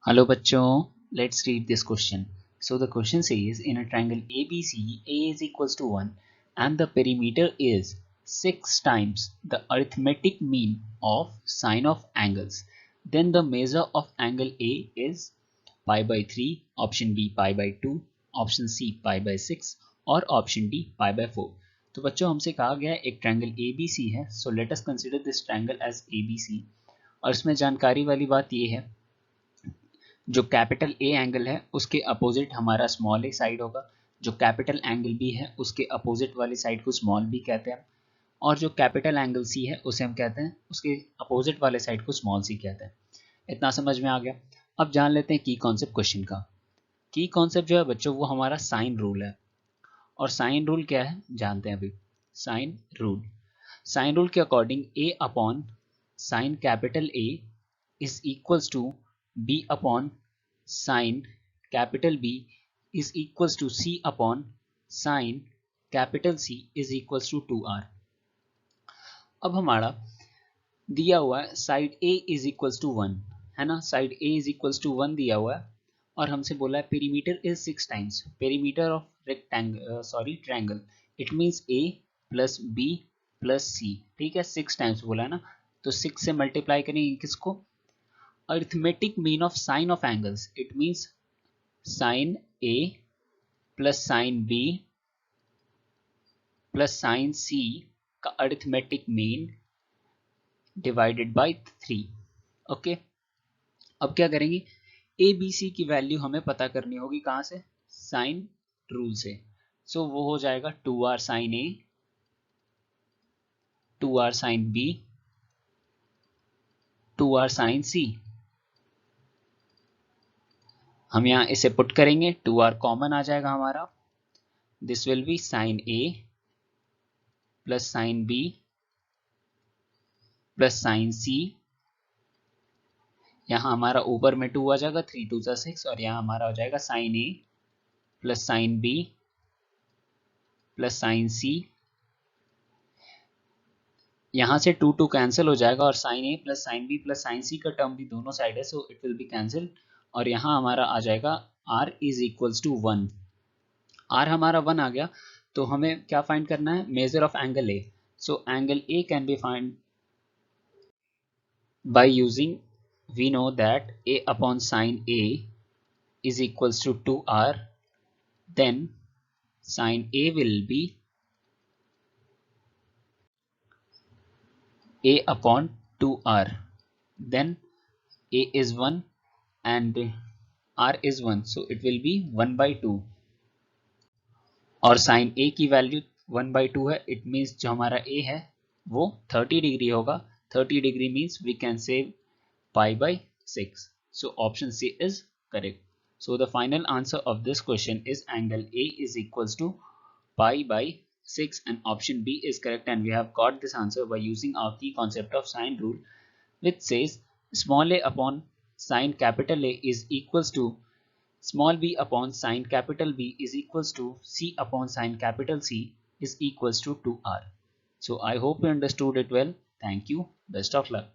Hello bachcho, let's read this question. So the question says in a triangle ABC, A is equals to 1 and the perimeter is 6 times the arithmetic mean of sine of angles. Then the measure of angle A is pi by 3, option B pi by 2, option C pi by 6 और option D pi by 4. तो बच्चों हमसे कहा गया है एक triangle ABC है. So let us consider this triangle as ABC. और इसमें जानकारी वाली बात ये है जो कैपिटल ए एंगल है उसके अपोजिट हमारा स्मॉल ए साइड होगा, जो कैपिटल एंगल बी है उसके अपोजिट वाली साइड को स्मॉल बी कहते हैं, और जो कैपिटल एंगल सी है उसे हम कहते हैं उसके अपोजिट वाले साइड को स्मॉल सी कहते हैं. इतना समझ में आ गया. अब जान लेते हैं की कॉन्सेप्ट क्वेश्चन का. की कॉन्सेप्ट जो है बच्चों वो हमारा साइन रूल है. और साइन रूल क्या है जानते हैं अभी. साइन रूल के according a upon sine capital A is equals to b upon sin capital B is equals to C upon sin capital C is equals to 2r. अब हमारा दिया हुआ है side A is equals to 1 है ना, side A is equals to 1 दिया हुआ है और हमसे बोला है perimeter is 6 times perimeter of rectangle triangle. It means A plus B plus C. ठीक है, 6 टाइम्स बोला है ना, तो 6 से मल्टीप्लाई करेंगे किसको, arithmetic mean of sine of angles. It means sine A plus sine B plus sine C का arithmetic mean divided by 3. Okay, अब क्या करेंगे, ए बी सी की वैल्यू हमें पता करनी होगी कहाँ से, साइन रूल से. सो वो हो जाएगा 2r sine A, 2r sine B, 2r sine C. हम यहाँ इसे पुट करेंगे, 2r कॉमन आ जाएगा हमारा. This will be sine A plus sine B plus sine C. यहाँ हमारा ऊपर में 2 आ जाएगा, 3 2 जा 6, और यहाँ हमारा हो जाएगा sine A plus sine B plus sine C. यहाँ से 2 2 कैंसिल हो जाएगा और sine A plus sine B plus sine C का टर्म भी दोनों साइड है, so it will be cancel. और यहाँ हमारा आ जाएगा r is equals to 1. r हमारा 1 आ गया, तो हमें क्या फाइंड करना है, measure of angle A. So angle A can be find by using, we know that a upon sine a is equals to 2r. Then sine a will be a upon 2r. Then a is 1 and r is 1, so it will be 1 by 2. और sign a की value 1 by 2 है. It means जो हमारा a है वो 30 degree होगा. 30 degree means we can save pi by 6. So option C is correct. So the final answer of this question is angle A is equals to pi by 6 and option B is correct, and we have got this answer by using our key concept of sine rule, which says small a upon sine capital A is equals to small b upon sine capital B is equals to C upon sine capital C is equals to 2r. So I hope you understood it well. Thank you. Best of luck.